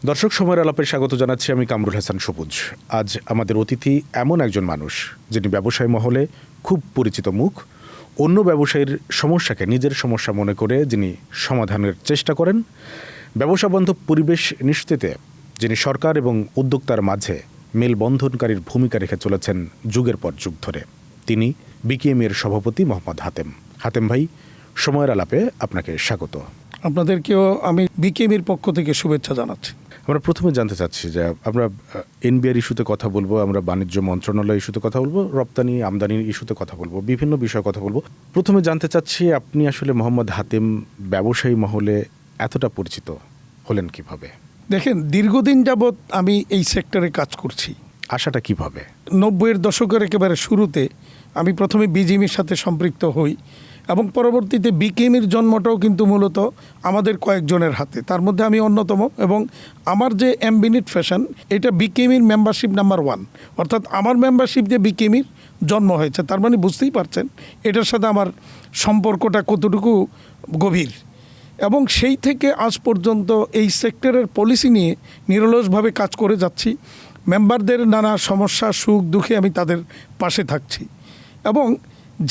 দর্শক সময়ের আলাপে স্বাগত জানাচ্ছি আমি কামরুল হাসান সবুজ। আজ আমাদের অতিথি এমন একজন মানুষ যিনি ব্যবসায় মহলে খুব পরিচিত মুখ। অন্য ব্যবসায়ীর সমস্যাকে নিজের সমস্যা মনে করে যিনি সমাধানের চেষ্টা করেন, ব্যবসা বান্ধব পরিবেশ নিশ্চিতে যিনি সরকার এবং উদ্যোক্তার মাঝে মেলবন্ধনকারীর ভূমিকা রেখে চলেছেন যুগের পর যুগ ধরে, তিনি বিকেএমইর সভাপতি মোহাম্মদ হাতেম। হাতেম ভাই, সময়ের আলাপে আপনাকে স্বাগত। আপনাদেরকেও আমি বিকেএমইর পক্ষ থেকে শুভেচ্ছা জানাচ্ছি। আমরা প্রথমে জানতে চাচ্ছি যে আমরা এনবিআর ইস্যুতে কথা বলবো, আমরা বাণিজ্য মন্ত্রণালয় ইস্যুতে কথা বলবো, রপ্তানি আমদানির ইস্যুতে কথা বলবো, বিভিন্ন বিষয়ে কথা বলবো। প্রথমে জানতে চাচ্ছি আপনি আসলে মোহাম্মদ হাতেম ব্যবসায়ী মহলে এতটা পরিচিত হলেন কিভাবে? দেখেন, দীর্ঘদিন যাবৎ আমি এই সেক্টরে কাজ করছি। আশাটা কিভাবে? 90-এর দশকের একেবারে শুরুতে আমি প্রথমে বিজিএমইর সাথে সম্পৃক্ত হই এবং পরবর্তীতে বিকেএমইর জন্মটাও কিন্তু মূলত আমাদের কয়েকজনের হাতে, তার মধ্যে আমি অন্যতম। এবং আমার যে এমবিনিট ফ্যাশন, এটা বিকেএমইর মেম্বারশিপ নাম্বার 1, অর্থাৎ আমার মেম্বারশিপ দিয়ে বিকেএমইর জন্ম হয়েছে। তার মানে বুঝতেই পারছেন এটার সাথে আমার সম্পর্কটা কতটুকু গভীর। এবং সেই থেকে আজ পর্যন্ত এই সেক্টরের পলিসি নিয়ে নিরলসভাবে কাজ করে যাচ্ছি। মেম্বারদের নানা সমস্যা সুখ দুঃখে আমি তাদের পাশে থাকছি। এবং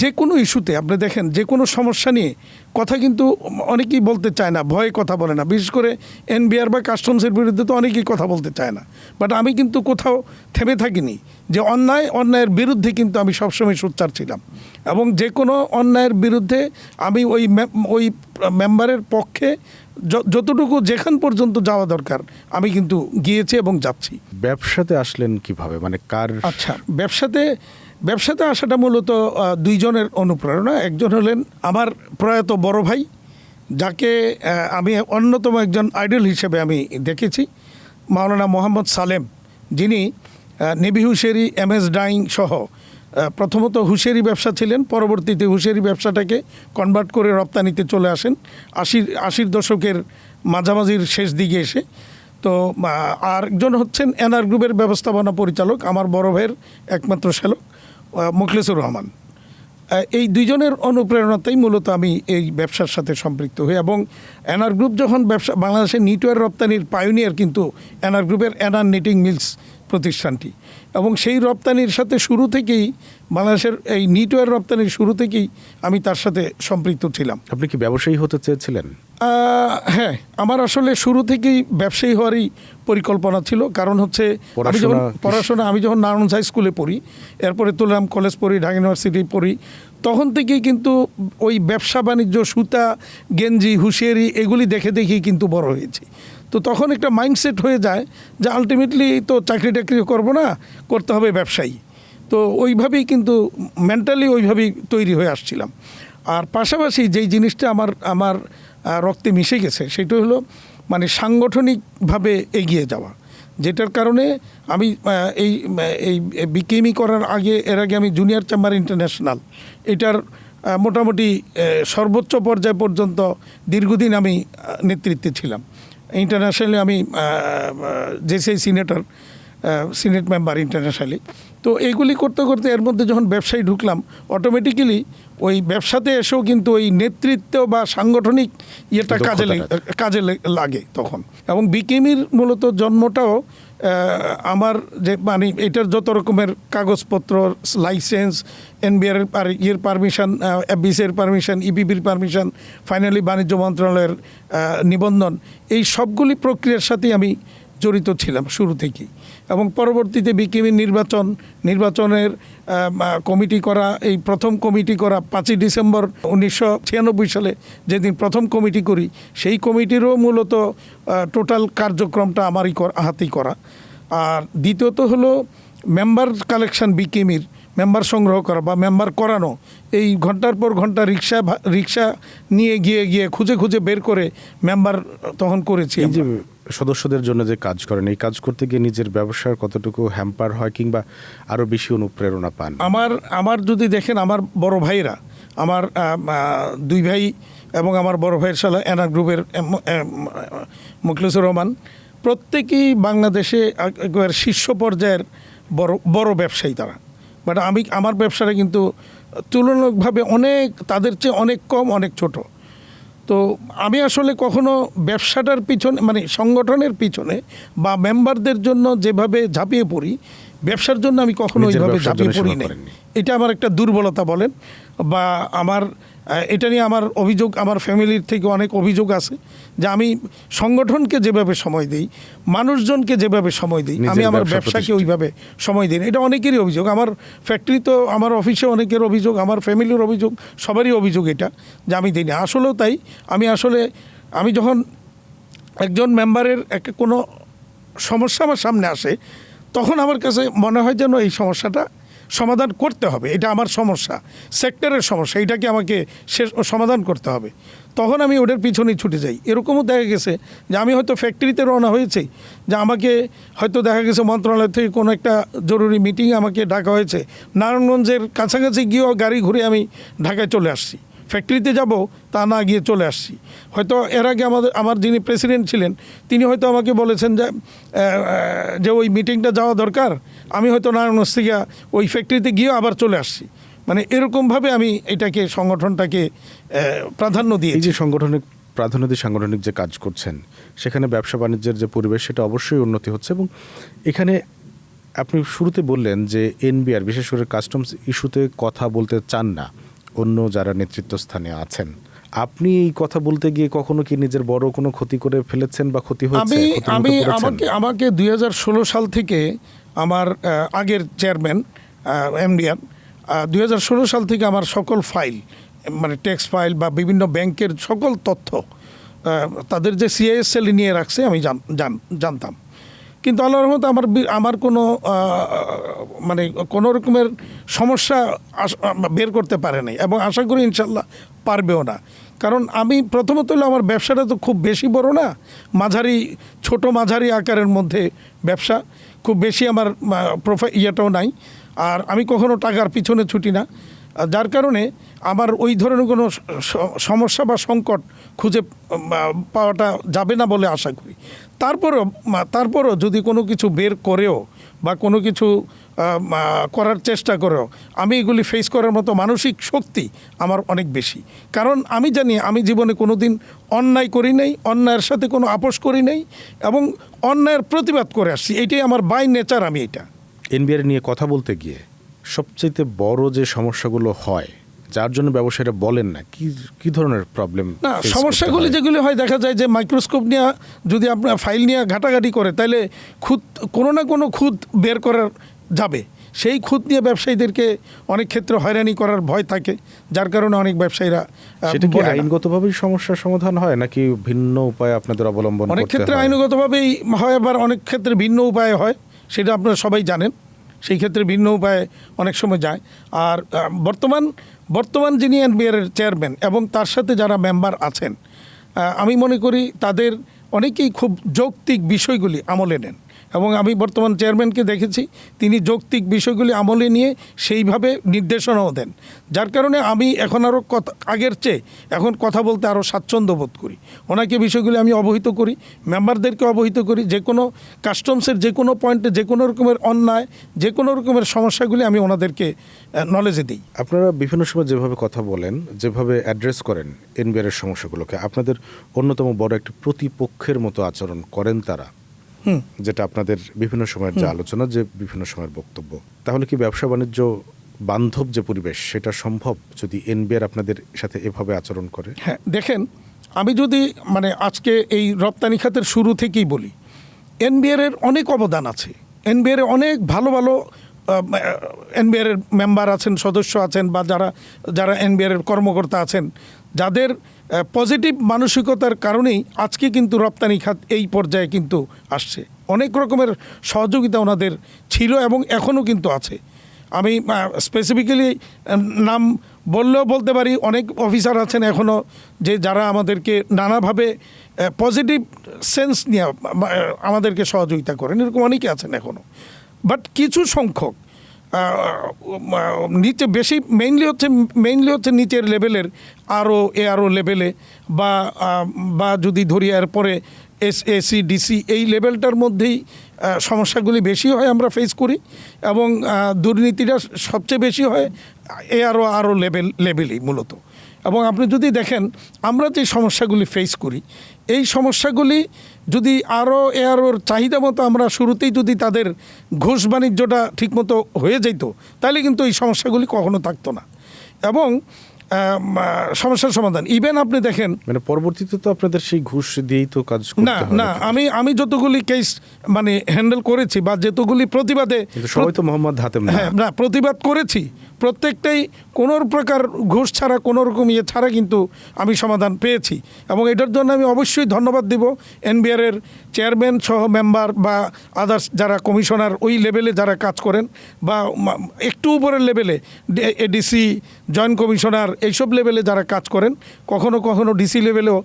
যে কোনো ইস্যুতে আপনি দেখেন, যে কোনো সমস্যা নিয়ে কথা কিন্তু অনেকেই বলতে চায় না, ভয়ে কথা বলে না। বিশেষ করে এনবিআর বা কাস্টমসের বিরুদ্ধে তো অনেকেই কথা বলতে চায় না। বাট আমি কিন্তু কোথাও থেমে থাকিনি, যে অন্যায়ের বিরুদ্ধে কিন্তু আমি সবসময় সোচ্চার ছিলাম। এবং যে কোনো অন্যায়ের বিরুদ্ধে আমি ওই মেম্বারের পক্ষে যতটুকু যেখান পর্যন্ত যাওয়া দরকার আমি কিন্তু গিয়েছি এবং যাচ্ছি। ব্যবসাতে আসলেন কিভাবে, মানে কার? আচ্ছা, ব্যবসাতে আসাটা মূলত দুইজনের অনুপ্রেরণা। একজন হলেন আমার প্রয়াত বড় ভাই, যাকে আমি অন্যতম একজন আইডল হিসেবে আমি দেখেছি, মাওলানা মোহাম্মদ সালেম, যিনি নেভি হুঁশিয়ারি, এমএস ডাইং সহ প্রথমত হুঁশিয়ারি ব্যবসা ছিলেন, পরবর্তীতে হুঁশিয়ারি ব্যবসাটাকে কনভার্ট করে রপ্তানিতে চলে আসেন 80-এর দশকের মাঝামাঝির শেষ দিকে এসে। তো আরেকজন হচ্ছেন এনআর গ্রুপের ব্যবস্থাপনা পরিচালক, আমার বড় ভাইয়ের একমাত্র শ্যালক মোখলেসুর রহমান। এই দুইজনের অনুপ্রেরণাতেই মূলত আমি এই ব্যবসার সাথে সম্পৃক্ত হই। এবং এনআর গ্রুপ যখন বাংলাদেশের নিটওয়্যার রপ্তানির পায়োনিয়ার কিন্তু এনআর গ্রুপের এনআর নিটিং মিলস প্রতিষ্ঠানটি, এবং সেই রপ্তানির সাথে শুরু থেকেই বাংলাদেশের এই নিটওয়্যার রপ্তানির শুরু থেকেই আমি তার সাথে সম্পৃক্ত ছিলাম। আপনি কি ব্যবসায়ী হতে চেয়েছিলেন? হ্যাঁ, আমার আসলে শুরু থেকেই ব্যবসায়ী হওয়ারই পরিকল্পনা ছিল। কারণ হচ্ছে আমি যখন নারায়ণগঞ্জ হাই স্কুলে পড়ি, এরপরে তুললাম কলেজ পড়ি, ঢাকা ইউনিভার্সিটি পড়ি, তখন থেকেই কিন্তু ওই ব্যবসা বাণিজ্য, সুতা, গেঞ্জি, হুঁশিয়ারি এগুলি দেখে দেখেই কিন্তু বড় হয়েছি। তো তখন একটা মাইন্ডসেট হয়ে যায় যে আলটিমেটলি তো চাকরি টাকরি করবো না, করতে হবে ব্যবসায়ী। তো ওইভাবেই কিন্তু মেন্টালি ওইভাবেই তৈরি হয়ে আসছিলাম। আর পাশাপাশি যেই জিনিসটা আমার রক্তে মিশে গেছে, সেটা হলো মানে সাংগঠনিকভাবে এগিয়ে যাওয়া, যেটার কারণে আমি এই বিকেএমই করার এর আগে আমি জুনিয়র চেম্বার ইন্টারন্যাশনাল এটার মোটামুটি সর্বোচ্চ পর্যায় পর্যন্ত দীর্ঘদিন আমি নেতৃত্বে ছিলাম। ইন্টারন্যাশনালি আমি জেসিআই সিনেট মেম্বার ইন্টারন্যাশনালি। তো এইগুলি করতে করতে এর মধ্যে যখন ব্যবসায় ঢুকলাম, অটোমেটিক্যালি ওই ব্যবসাতে এসেও কিন্তু ওই নেতৃত্ব বা সাংগঠনিক ইয়েটা কাজে লাগে তখন। এবং বিকেএমইর মূলত জন্মটাও আমার যে মানে এটার যত রকমের কাগজপত্র, লাইসেন্স, এনবিআর পারমিশন, এফবিসির পারমিশন, ইবিবির পারমিশন, ফাইনালি বাণিজ্য মন্ত্রণালয়ের নিবন্ধন, এই সবগুলি প্রক্রিয়ার সাথেই আমি জড়িত ছিলাম শুরু থেকেই। এবং পরবর্তীতে বিকেএমইর নির্বাচনের কমিটি করা, এই প্রথম কমিটি করা 5ই ডিসেম্বর 1996 সালে যেদিন প্রথম কমিটি করি, সেই কমিটিরও মূলত টোটাল কার্যক্রমটা আমারই হাতেই করা। আর দ্বিতীয়ত হলো মেম্বার কালেকশন, বিকেএমইর মেম্বার সংগ্রহ করা বা মেম্বার করানো, এই ঘন্টার পর ঘন্টা রিক্সা নিয়ে গিয়ে খুঁজে বের করে মেম্বার তখন করেছি। এই যে সদস্যদের জন্য যে কাজ করেন, এই কাজ করতে গিয়ে নিজের ব্যবসার কতটুকু হ্যাম্পার হয় কিংবা আরও বেশি অনুপ্রেরণা পান? আমার যদি দেখেন, আমার বড় ভাইরা, আমার 2 ভাই এবং আমার বড় ভাইয়ের শালা এনআর গ্রুপের মোখলেসুর রহমান, প্রত্যেকেই বাংলাদেশে একবার শীর্ষ পর্যায়ের বড় ব্যবসায়ী তারা। বাট আমার ব্যবসাটা কিন্তু তুলনামূলকভাবে তাদের চেয়ে অনেক কম, অনেক ছোট। তো আমি আসলে কখনো ব্যবসাটার পিছনে মানে সংগঠনের পিছনে বা মেম্বারদের জন্য যেভাবে ঝাঁপিয়ে পড়ি, ব্যবসার জন্য আমি কখনো নিজের ওইভাবে ব্যবসার ঝাঁপিয়ে জন্য পড়ি সেবা না। করেননি। এটা আমার একটা দুর্বলতা বলেন, বা আমার এটা নিয়ে আমার অভিযোগ, আমার ফ্যামিলির থেকে অনেক অভিযোগ আছে যে আমি সংগঠনকে যেভাবে সময় দিই, মানুষজনকে যেভাবে সময় দিই, নিজের আমি আমার ব্যবসা ব্যবসাকে প্রতিষ্ঠিত। ওইভাবে সময় দিই না। এটা অনেকেরই অভিযোগ, আমার ফ্যাক্টরি তো, আমার অফিসে অনেকের অভিযোগ, আমার ফ্যামিলির অভিযোগ, সবারই অভিযোগ এটা যে আমি দিই না। আসলেও তাই। আমি যখন একজন মেম্বারের একটা কোনো সমস্যা আমার সামনে আসে, তখন আমার কাছে মনে হয় যেন এই সমস্যাটা সমাধান করতে হবে, এটা আমার সমস্যা, সেক্টরের সমস্যা, এটাকে আমাকে সমাধান করতে হবে। তখন আমি ওটার পিছনেই ছুটে যাই। এরকমও দেখা গেছে যে আমি হয়তো ফ্যাক্টরিতে রওনা হয়েছি, যে আমাকে হয়তো দেখা গেছে মন্ত্রণালয় থেকে কোনো একটা জরুরি মিটিংয়ে আমাকে ডাকা হয়েছে, নারায়ণগঞ্জের কাছাকাছি গিয়েও গাড়ি ঘুরে আমি ঢাকায় চলে আসছি। ফ্যাক্টরিতে যাব তা না গিয়ে চলে আসছি। হয়তো এর আগে আমার যিনি প্রেসিডেন্ট ছিলেন, তিনি হয়তো আমাকে বলেছেন যে ওই মিটিংটা যাওয়া দরকার, আমি হয়তো নারায়ণগঞ্জ থেকে ওই ফ্যাক্টরিতে গিয়েও আবার চলে আসছি। মানে এরকমভাবে আমি এটাকে সংগঠনটাকে প্রাধান্য এই দিয়েছি। যে সাংগঠনিক প্রাধান্য দিয়ে সাংগঠনিক যে কাজ করছেন, সেখানে ব্যবসা বাণিজ্যের যে পরিবেশ, সেটা অবশ্যই উন্নতি হচ্ছে। এবং এখানে আপনি শুরুতে বললেন যে এনবিআর বিশেষ করে কাস্টমস ইস্যুতে কথা বলতে চান না অন্য যারা নেতৃত্ব স্থানে আছেন। আপনি এই কথা বলতে গিয়ে কখনো কি নিজের বড় কোনো ক্ষতি করে ফেলেছেন বা ক্ষতি হয়েছে? আমাকে 2016 সাল থেকে আমার আগের চেয়ারম্যান এমডিআর 2016 সাল থেকে আমার সকল ফাইল, মানে ট্যাক্স ফাইল বা বিভিন্ন ব্যাংকের সকল তথ্য তাদের যে সিআইএসএল নিয়ে রাখছে আমি জানতাম। কিন্তু আল্লাহর রহমতে আমার কোনো মানে কোনো রকমের সমস্যা বের করতে পারে নাই, এবং আশা করি ইনশাল্লাহ পারবেও না। কারণ আমি প্রথমত হলো আমার ব্যবসাটা তো খুব বেশি বড় না, ছোট মাঝারি আকারের মধ্যে ব্যবসা, খুব বেশি আমার ইয়েটাও নাই। আর আমি কখনো টাকার পিছনে ছুটি না, যার কারণে আমার ওই ধরনের কোনো সমস্যা বা সংকট খুঁজে পাওয়াটা যাবে না বলে আশা করি। তারপরও যদি কোনো কিছু বের করেও বা কোনো কিছু করার চেষ্টা করেও, আমি এগুলি ফেস করার মতো মানসিক শক্তি আমার অনেক বেশি। কারণ আমি জানি আমি জীবনে কোনো দিন অন্যায় করি নাই, অন্যায়ের সাথে কোনো আপোষ করি নাই, এবং অন্যায়ের প্রতিবাদ করে আসছি। এটাই আমার বাই নেচার। আমি এটা এনবিআর নিয়ে কথা বলতে গিয়ে সবচেয়ে বড় যে সমস্যাগুলো হয়, যার জন্য ব্যবসায়ীরা বলেন না, কি ধরনের প্রবলেম? না, সমস্যাগুলি যেগুলি হয়, দেখা যায় যে মাইক্রোস্কোপ নিয়ে যদি আপনার ফাইল নিয়ে ঘাটাঘাটি করে, তাহলে কোনো না কোনো খুঁত বের করার যাবে। সেই খুঁত নিয়ে ব্যবসায়ীদেরকে অনেক ক্ষেত্রে হয়রানি করার ভয় থাকে, যার কারণে অনেক ব্যবসায়ীরা সেটা কি আইনগতভাবেই সমস্যার সমাধান হয়, নাকি ভিন্ন উপায় আপনাদের অবলম্বন করতে হয়? অনেক ক্ষেত্রে আইনগতভাবেই হয়, আবার অনেক ক্ষেত্রে ভিন্ন উপায়ে হয়, সেটা আপনারা সবাই জানেন। সেই ক্ষেত্রে ভিন্ন উপায়ে অনেক সময় যায়। আর বর্তমান যিনি এনবিআর এর চেয়ারম্যান এবং তার সাথে যারা মেম্বার আছেন, আমি মনে করি তাদের অনেকেই খুব যৌক্তিক বিষয়গুলি আমলে নেন, এবং আমি বর্তমান চেয়ারম্যানকে দেখেছি তিনি যৌক্তিক বিষয়গুলি আমলে নিয়ে সেইভাবে নির্দেশনাও দেন, যার কারণে আমি এখন আরও আগের চেয়ে এখন কথা বলতে আরও স্বাচ্ছন্দ্য বোধ করি। ওনাকে বিষয়গুলি আমি অবহিত করি, মেম্বারদেরকে অবহিত করি, যে কোনো কাস্টমসের যে কোনো পয়েন্টে যে কোনো রকমের অন্যায়, যে কোনো রকমের সমস্যাগুলি আমি ওনাদেরকে নলেজে দিই। আপনারা বিভিন্ন সময় যেভাবে কথা বলেন, যেভাবে অ্যাড্রেস করেন এনবিআর এর সমস্যাগুলোকে, আপনাদের অন্যতম বড় একটি প্রতিপক্ষের মতো আচরণ করেন তারা, যেটা আপনাদের বিভিন্ন সময়ের যে আলোচনা, যে বিভিন্ন সময়ের বক্তব্য। তাহলে কি ব্যবসা বাণিজ্য বান্ধব যে পরিবেশ, সেটা সম্ভব যদি এনবিআর আপনাদের সাথে এভাবে আচরণ করে? হ্যাঁ, দেখেন, আমি যদি আজকে এই রপ্তানি খাতের শুরু থেকেই বলি, এনবিআর এর অনেক অবদান আছে। এনবিআর এর অনেক ভালো ভালো এনবিআর এর মেম্বার আছেন, সদস্য আছেন, বা যারা এনবিআর এর কর্মকর্তা আছেন, যাদের পজিটিভ মানসিকতার কারণেই আজকে কিন্তু রপ্তানি খাত এই পর্যায়ে কিন্তু আসছে। অনেক রকমের সহযোগিতা ওনাদের ছিল এবং এখনও কিন্তু আছে। আমি স্পেসিফিক্যালি নাম বললেও বলতে পারি, অনেক অফিসার আছেন এখনও যে যারা আমাদেরকে নানাভাবে পজিটিভ সেন্স নিয়ে আমাদেরকে সহযোগিতা করেন, এরকম অনেকে আছেন এখনও। বাট কিছু সংখ্যক নিচে বেশি মেইনলি হচ্ছে নিচের লেভেলের আরও লেভেলে, বা যদি ধরি এরপরে এসি ডিসি এই লেভেলটার মধ্যেই সমস্যাগুলি বেশি হয়, আমরা ফেস করি, এবং দুর্নীতিটা সবচেয়ে বেশি হয় আরও লেভেলেই মূলত। এবং আপনি যদি দেখেন আমরা যে সমস্যাগুলি ফেস করি, এই সমস্যাগুলি যদি আরও ওর চাহিদা মতো আমরা শুরুতেই যদি তাদের ঘুষ বাণিজ্যটা ঠিকমতো হয়ে যেত, তাহলে কিন্তু এই সমস্যাগুলি কখনো থাকতো না। এবং সমস্যার সমাধান ইভেন আপনি দেখেন, মানে পরবর্তীতে তো আপনাদের সেই ঘুষ দিয়েই তো কাজ করতে না হয় না আমি যতগুলি কেস মানে হ্যান্ডেল করেছি বা যতগুলি প্রতিবাদে, কিন্তু সবাই তো মোহাম্মদ হাতেম না। হ্যাঁ না, প্রতিবাদ করেছি, প্রত্যেকটাই কোনো প্রকার ঘুষ ছাড়া, কোনো রকম ইয়ে ছাড়া কিন্তু আমি সমাধান পেয়েছি। এবং এটার জন্য আমি অবশ্যই ধন্যবাদ দিব এনবিআরের চেয়ারম্যান সহ মেম্বার বা আদার্স যারা কমিশনার ওই লেভেলে যারা কাজ করেন, বা একটু উপরের লেভেলে এডিসি, জয়েন্ট কমিশনার, এইসব লেভেলে যারা কাজ করেন। কখনো কখনো ডিসি লেভেলেও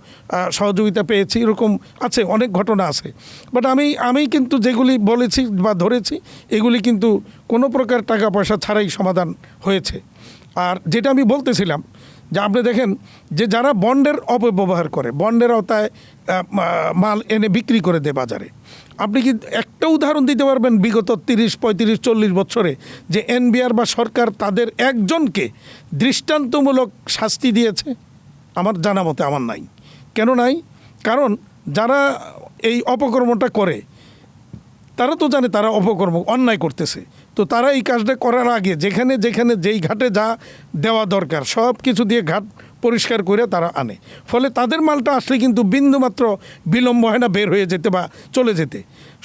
সহযোগিতা পেয়েছি, এরকম আছে, অনেক ঘটনা আছে। বাট আমি কিন্তু যেগুলি বলেছি বা ধরেছি, এগুলি কিন্তু কোনো প্রকার টাকা পয়সা ছাড়াই সমাধান হয়েছে। আর যেটা আমি বলতেছিলাম যে আপনি দেখেন যে যারা বন্ডের অপব্যবহার করে, বন্ডের আওতায় মাল এনে বিক্রি করে দেয় বাজারে, আপনি কি একটা উদাহরণ দিতে পারবেন বিগত 30, 35, 40 বছরে যে এনবিআর বা সরকার তাদের একজনকে দৃষ্টান্তমূলক শাস্তি দিয়েছে? আমার জানা মতে আমার নাই। কেন নাই? কারণ যারা এই অপকর্মটা করে তারা তো জানে তারা অপকর্ম, অন্যায় করতেছে। তো তারা এই কাজটা করার আগে যেখানে যেই ঘাটে যা দেওয়া দরকার সব কিছু দিয়ে ঘাট পরিষ্কার করে তারা আনে। ফলে তাদের মালটা আসলে কিন্তু বিন্দুমাত্র বিলম্ব হয় না বের হয়ে যেতে বা চলে যেতে।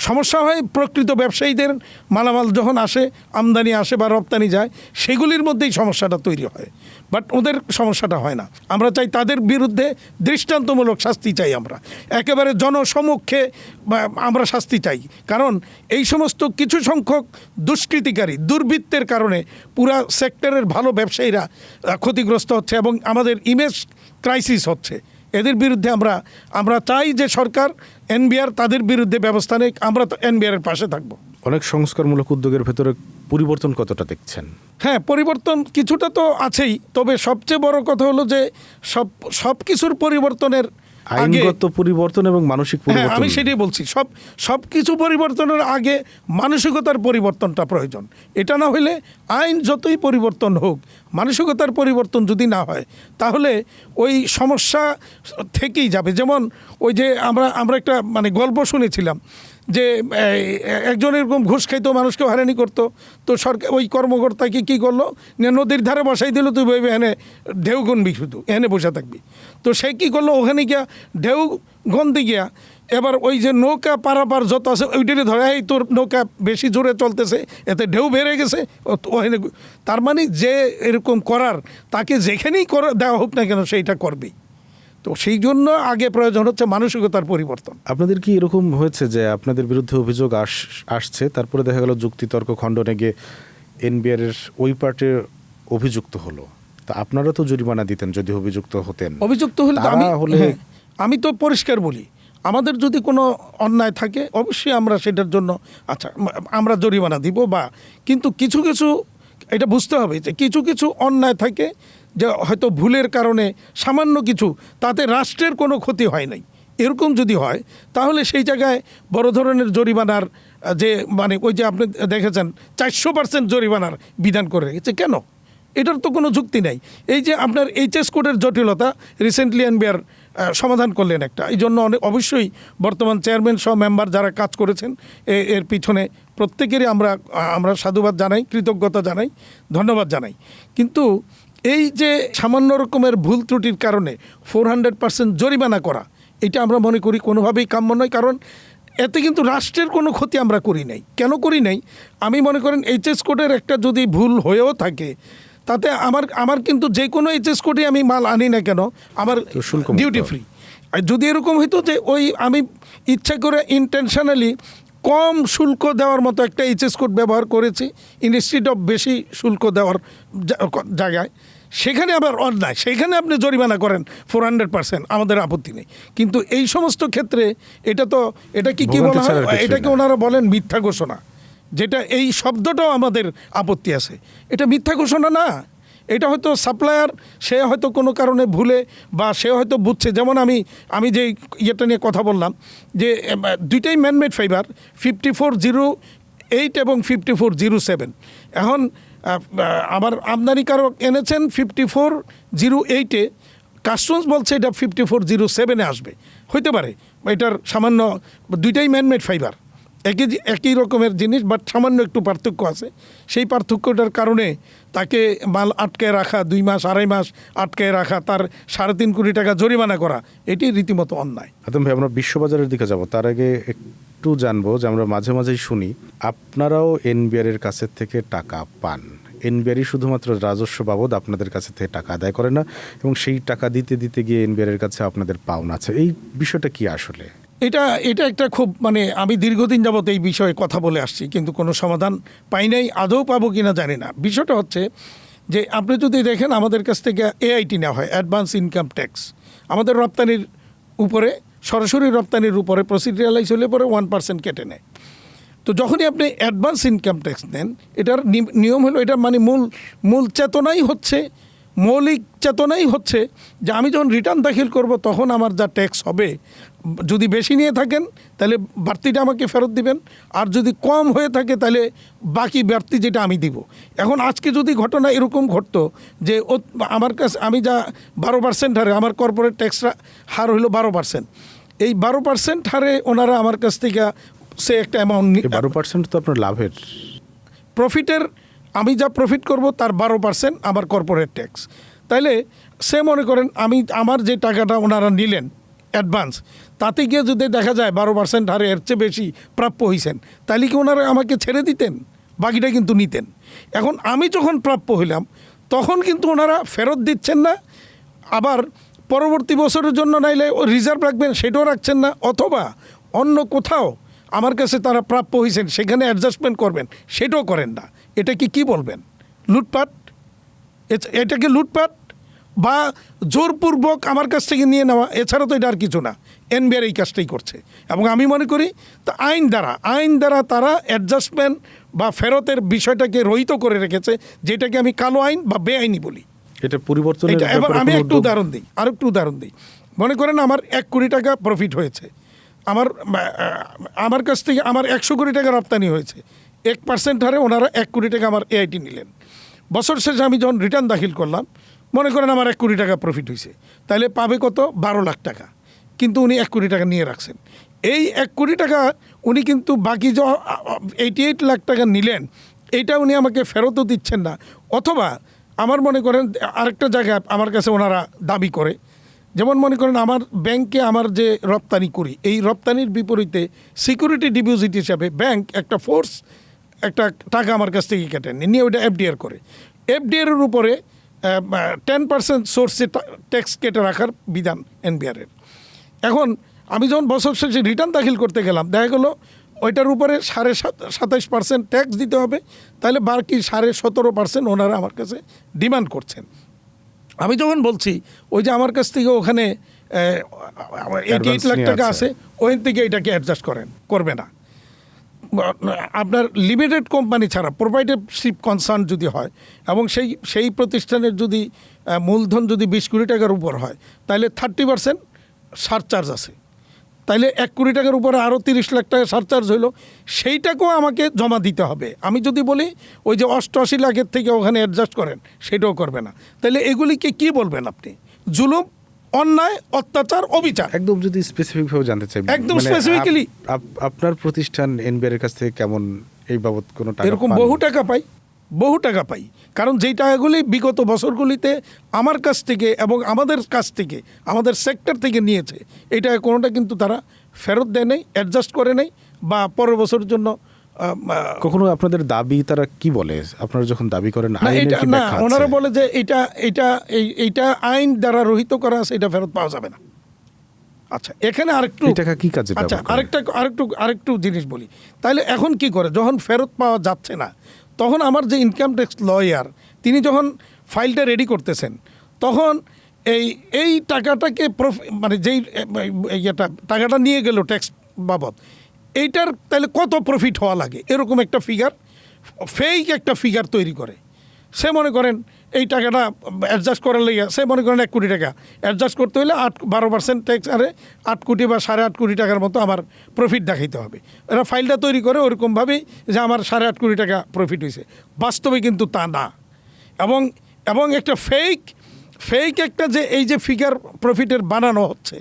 সমস্যা হয় প্রকৃত ব্যবসায়ীদের, মালামাল যখন আসে, আমদানি আসে বা রপ্তানি যায়, সেগুলির মধ্যেই সমস্যাটা তৈরি হয়। বাট ওদের সমস্যাটা হয় না। আমরা চাই তাদের বিরুদ্ধে দৃষ্টান্তমূলক শাস্তি চাই, আমরা একেবারে জনসমক্ষে আমরা শাস্তি চাই। কারণ এই সমস্ত কিছু সংখ্যক দুষ্কৃতিকারী, দুর্বৃত্তের কারণে পুরা সেক্টরের ভালো ব্যবসায়ীরা ক্ষতিগ্রস্ত হচ্ছে এবং আমাদের ইমেজ ক্রাইসিস হচ্ছে। এদের বিরুদ্ধে আমরা চাই যে সরকার, এনবিআর তাদের বিরুদ্ধে ব্যবস্থা নেই। আমরা তো এনবিআরের পাশে থাকবো। অনেক সংস্কারমূলক উদ্যোগের ভেতরে পরিবর্তন কতটা দেখছেন? হ্যাঁ, পরিবর্তন কিছুটা তো আছেই, তবে সবচেয়ে বড় কথা হলো যে সব কিছুর পরিবর্তনের আইনগত পরিবর্তন এবং মানসিক পরিবর্তন। আমি সেটাই বলছি, সব কিছু পরিবর্তনের আগে মানসিকতার পরিবর্তনটা প্রয়োজন। এটা না হলে আইন যতই পরিবর্তন হোক, মানসিকতার পরিবর্তন যদি না হয়, তাহলে ওই সমস্যা থেকেই যাবে। যেমন ওই যে আমরা একটা মানে গল্প শুনেছিলাম যে একজন এরকম ঘুষ খাইতো, মানুষকে হয়রানি করতো। তো সরকার ওই কর্মকর্তাকে কী করলো, নদীর ধারে বসাই দিল, তুই বইবে এনে ঢেউ গুনবি, শুধু এনে বসে থাকবি। তো সে কী করলো, ওখানে গিয়া ঢেউ গনতে গিয়া এবার ওই যে নৌকা পারাপার যত আছে ওইটারে ধরে, এই তোর নৌকা বেশি জোরে চলতেছে, এতে ঢেউ বেড়ে গেছে। ওখানে তার মানে যে এরকম করার, তাকে যেখানেই দেওয়া হোক না কেন সেইটা করবেই। তো সেই জন্য আগে প্রয়োজন হচ্ছে মানসিকতার পরিবর্তন। আপনাদের কি এরকম হয়েছে যে আপনাদের বিরুদ্ধে অভিযোগ আসছে, তারপরে দেখা গেল যুক্তিতর্ক খণ্ডনে গিয়ে এনবিআর এর ওই পার্টে অভিযুক্ত হলো, তা আপনারা তো জরিমানা দিতেন যদি অভিযুক্ত হতেন? অভিযুক্ত হলে আমি তো পরিষ্কার বলি, আমাদের যদি কোনো অন্যায় থাকে অবশ্যই আমরা সেটার জন্য আমরা জরিমানা দিব। কিন্তু কিছু এটা বুঝতে হবে যে কিছু অন্যায় থাকে যে হয়তো ভুলের কারণে সামান্য কিছু, তাতে রাষ্ট্রের কোনো ক্ষতি হয় নাই, এরকম যদি হয় তাহলে সেই জায়গায় বড় ধরনের জরিমানার যে মানে ওই যে আপনি দেখেছেন 400% জরিমানার বিধান করে রেখেছে। কেন? এটার তো কোনো যুক্তি নাই। এই যে আপনার এইচএস কোডের জটিলতা রিসেন্টলি এনবিআর সমাধান করলেন একটা, এই জন্য অবশ্যই বর্তমান চেয়ারম্যান সহ মেম্বার যারা কাজ করেছেন এর পিছনে প্রত্যেকেরই আমরা সাধুবাদ জানাই, কৃতজ্ঞতা জানাই, ধন্যবাদ জানাই। কিন্তু এই যে সামান্য রকমের ভুল ত্রুটির কারণে 400% জরিমানা করা, এটা আমরা মনে করি কোনোভাবেই কাম্য নয়। কারণ এতে কিন্তু রাষ্ট্রের কোনো ক্ষতি আমরা করি নাই। কেন করি নাই? আমি মনে করেন এইচএস কোডের একটা যদি ভুল হয়েও থাকে, তাতে আমার কিন্তু যে কোনো এইচএস কোডে আমি মাল আনি না কেন, আমার ডিউটি ফ্রি। আর যদি এরকম হইতো যে আমি ইচ্ছা করে ইন্টেনশনালি কম শুল্ক দেওয়ার মতো একটা এইচএস কোড ব্যবহার করেছি ইনস্টিটিউট অফ বেশি শুল্ক দেওয়ার জায়গায়, সেখানে আবার অন্যায়, সেখানে আপনি জরিমানা করেন 400%, আমাদের আপত্তি নেই। কিন্তু এই সমস্ত ক্ষেত্রে এটা কি বলা হয়, এটাকে ওনারা বলেন মিথ্যা ঘোষণা, যেটা এই শব্দটাও আমাদের আপত্তি আছে। এটা মিথ্যা ঘোষণা না, এটা হয়তো সাপ্লায়ার সে হয়তো কোনো কারণে ভুলে বা সে হয়তো বুঝছে। যেমন আমি যে ইয়েটা নিয়ে কথা বললাম যে দুইটাই ম্যানমেড ফাইবার, 5408 এবং 5407। এখন আমার আমদানিকারক এনেছেন 5408-এ কাস্টমস বলছে এটা 5407-এ আসবে, হইতে পারে এটার সামান্য, দুইটাই ম্যানমেড ফাইবার, একই রকমের জিনিস, বাট সামান্য একটু পার্থক্য আছে। সেই পার্থক্যটার কারণে তাকে মাল আটকায় রাখা, 2 মাস 2.5 মাস আটকায় রাখা, তার 3.5 কোটি টাকা জরিমানা করা, এটি রীতিমতো অন্যায়। আদম ভাই, আমরা বিশ্ববাজারের দিকে যাব, তার আগে একটু জানবো যে আমরা মাঝে মাঝেই শুনি আপনারাও এনবিআর এর কাছে থেকে টাকা পান। এনবিআরই শুধুমাত্র রাজস্ব বাবদ আপনাদের কাছে থেকে টাকা আদায় করে না, এবং সেই টাকা দিতে দিতে গিয়ে এনবিআর এর কাছে আপনাদের পাওনা আছে। এই বিষয়টা কি আসলে? এটা একটা খুব আমি দীর্ঘদিন যাবত এই বিষয়ে কথা বলে আসছি, কিন্তু কোনো সমাধান পাই নাই, আদৌ পাবো কিনা জানি না। বিষয়টা হচ্ছে যে আপনি যদি দেখেন আমাদের কাছ থেকে এআইটি নেওয়া হয়, অ্যাডভান্স ইনকাম ট্যাক্স, আমাদের রপ্তানির উপরে, সরাসরি রপ্তানির উপরে প্রসিডিউরালাইজ হলে পরে 1% কেটে নেয়। তো যখনই আপনি অ্যাডভান্স ইনকাম ট্যাক্স নেন, এটার নিয়ম হলো, এটা মূল চেতনাই হচ্ছে, মৌলিক চেতনাই হচ্ছে যে আমি যখন রিটার্ন দাখিল করব তখন আমার যা ট্যাক্স হবে, যদি বেশি নিয়ে থাকেন তাহলে বাড়তিটা আমাকে ফেরত দিবেন, আর যদি কম হয়ে থাকে তাহলে বাকি বাড়তি যেটা আমি দিব। এখন আজকে যদি ঘটনা এরকম ঘটতো যে আমার কাছে আমি যা 12% হারে, আমার কর্পোরেট ট্যাক্স হার হলো 12%, এই 12% হারে ওনারা আমার কাছ থেকে সে একটা অ্যামাউন্ট, 12% তো আপনার লাভের, প্রফিটের, আমি যা প্রফিট করব তার 12% আমার কর্পোরেট ট্যাক্স। তাইলে সে মনে করেন আমার যে টাকাটা ওনারা নিলেন অ্যাডভান্স, তাতে গিয়ে যদি দেখা যায় 12% হারে এর চেয়ে বেশি প্রাপ্য হয়েছেন, তাহলে কি ওনারা আমাকে ছেড়ে দিতেন? বাকিটা কিন্তু নিতেন। এখন আমি যখন প্রাপ্য হইলাম তখন কিন্তু ওনারা ফেরত দিচ্ছেন না, আবার পরবর্তী বছরের জন্য নাইলে রিজার্ভ রাখবেন সেটাও রাখছেন না, অথবা অন্য কোথাও আমার কাছে তারা প্রাপ্য হয়েছেন সেখানে অ্যাডজাস্টমেন্ট করবেন সেটাও করেন না। এটাকে কি বলবেন? লুটপাট। এটাকে লুটপাট বা জোরপূর্বক আমার কাছ থেকে নিয়ে নেওয়া, এছাড়া তো এটা আর কিছু না। এনবিআর এই কাজটাই করছে, এবং আমি মনে করি তা আইন দ্বারা তারা অ্যাডজাস্টমেন্ট বা ফেরতের বিষয়টাকে রহিত করে রেখেছে, যেটাকে আমি কালো আইন বা বেআইনি বলি। এটা পরিবর্তন। এবার আমি একটু উদাহরণ দিই। মনে করেন আমার 1 কোটি টাকা প্রফিট হয়েছে, আমার কাছ থেকে আমার 100 কোটি টাকা রপ্তানি হয়েছে, 1% হারে ওনারা 1 কোটি টাকা আমার এআইটি নিলেন। বছর শেষে আমি যখন রিটার্ন দাখিল করলাম, মনে করেন আমার 1 কোটি টাকা প্রফিট হয়েছে, তাহলে পাবে কত? 12 লাখ টাকা। কিন্তু উনি 1 কোটি টাকা নিয়ে রাখছেন। এই 1 কোটি টাকা উনি কিন্তু বাকি যে 88 লাখ টাকা নিলেন, এইটা উনি আমাকে ফেরতও দিচ্ছেন না। অথবা আমার মনে করেন আরেকটা জায়গায় আমার কাছে ওনারা দাবি করে, যেমন মনে করেন আমার ব্যাংকে আমার যে রপ্তানি করি, এই রপ্তানির বিপরীতে সিকিউরিটি ডিপোজিট হিসাবে ব্যাংক একটা টাকা আমার কাছ থেকে কেটে নিয়ে ওইটা এফডিআর করে। এফডিআর উপরে 10% সোর্সে ট্যাক্স কেটে রাখার বিধান এনবিআরের। এখন আমি যখন বছর শেষে রিটার্ন দাখিল করতে গেলাম, দেখা গেলো ওইটার উপরে 27.5% ট্যাক্স দিতে হবে, তাহলে বাকি 17.5% ওনারা আমার কাছে ডিমান্ড করছেন। আমি যখন বলছি ওই যে আমার কাছ থেকে ওখানে 88 লাখ টাকা আছে, ওইখান থেকে এটাকে অ্যাডজাস্ট করবে না। আপনার লিমিটেড কোম্পানি ছাড়া প্রোপ্রাইটারশিপ কনসার্ন যদি হয়, এবং সেই প্রতিষ্ঠানের যদি মূলধন যদি 20 কোটি টাকার উপর হয়, তাহলে 30% সারচার্জ আছে। তাইলে 1 কোটি টাকার উপরে আরও 30 লাখ টাকা সারচার্জ হইলো, সেইটাকেও আমাকে জমা দিতে হবে। আমি যদি বলি ওই যে 88 লাখের থেকে ওখানে অ্যাডজাস্ট করেন, সেটাও করবে না। তাহলে এগুলিকে কি বলবেন আপনি? জুলুম, অন্যায়, অত্যাচার, অবিচার। একদম যদি স্পেসিফিকভাবে জানতে চাই, একদম স্পেসিফিক্যালি আপনার প্রতিষ্ঠান এনবিআর এর কাছ থেকে কেমন এই বাবদ কোনো টাকা? এরকম বহু টাকা পাই, কারণ যেই টাকাগুলি বিগত বছরগুলিতে আমার কাছ থেকে এবং আমাদের কাছ থেকে, আমাদের সেক্টর থেকে নিয়েছে, এই টাকা কোনোটা কিন্তু তারা ফেরত দেয় নাই, অ্যাডজাস্ট করে নাই, বা পরের বছরের জন্য কখনো আপনাদের দাবি তারা কি বলে? আপনারা যখন দাবি করেন না, ওনারা বলে যে এইটা আইন দ্বারা রহিত করা আছে, এটা ফেরত পাওয়া যাবে না। আচ্ছা, এখানে আরেকটু টাকা কি কাজে? আচ্ছা, আরেকটু জিনিস বলি। তাহলে এখন কি করে, যখন ফেরত পাওয়া যাচ্ছে না, তখন আমার যে ইনকাম ট্যাক্স লয়ার, তিনি যখন ফাইলটা রেডি করতেছেন, তখন এই টাকাটাকে যেই টাকাটা নিয়ে গেল ট্যাক্স বাবদ, এইটার তাহলে কত প্রফিট হওয়া লাগে, এরকম একটা ফিগার, ফেক একটা ফিগার তৈরি করে। সে মনে করেন এই টাকাটা অ্যাডজাস্ট করার লেগে, সে মনে করেন 1 কোটি টাকা অ্যাডজাস্ট করতে হলে 12% ট্যাক্স, আরে 8 কোটি বা 8.5 কোটি টাকার মতো আমার প্রফিট দেখাইতে হবে। এরা ফাইলটা তৈরি করে ওরকমভাবেই যে আমার 8.5 কোটি টাকা প্রফিট হয়েছে। বাস্তবে কিন্তু তা না, এবং একটা ফেক একটা যে এই যে ফিগার প্রফিটের বানানো হচ্ছে,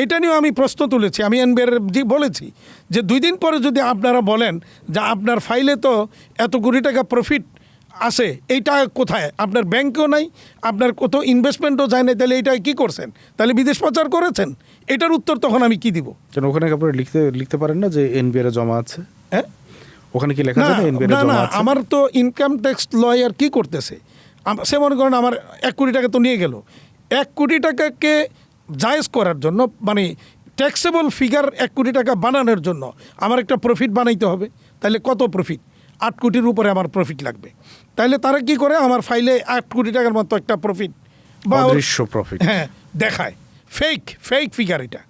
এটা নিয়েও আমি প্রশ্ন তুলেছি। আমি এনবিআর বলেছি যে 2 দিন পরে যদি আপনারা বলেন যে আপনার ফাইলে তো এত কোটি টাকা প্রফিট আছে, এইটা কোথায়? আপনার ব্যাংকেও নাই, আপনার কোথাও ইনভেস্টমেন্টও যায় না, তাহলে এইটা কি করছেন? তাহলে বিদেশ পাচার করেছেন? এটার উত্তর তখন আমি কি দিব? কেন ওখানে আপনারা লিখতে পারেন না যে এনবিআর জমা আছে? হ্যাঁ, ওখানে কি লেখা আছে না এনবিআর জমা আছে? আমার তো ইনকাম ট্যাক্স লয়ার কি করতেছে, সে মনে করেন আমার 1 কোটি টাকা তো নিয়ে গেল, 1 কোটি টাকাকে জায়েজ করার জন্য, মানে ট্যাক্সেবল ফিগার 1 কোটি টাকা বানানোর জন্য আমার একটা প্রফিট বানাইতে হবে। তাহলে কত প্রফিট? 8 কোটির উপরে আমার প্রফিট লাগবে। তাহলে তারা কি করে আমার ফাইলে 8 কোটি টাকার মতো একটা প্রফিট বা অদৃশ্য প্রফিট, হ্যাঁ, দেখায়। ফেক ফিগার এটা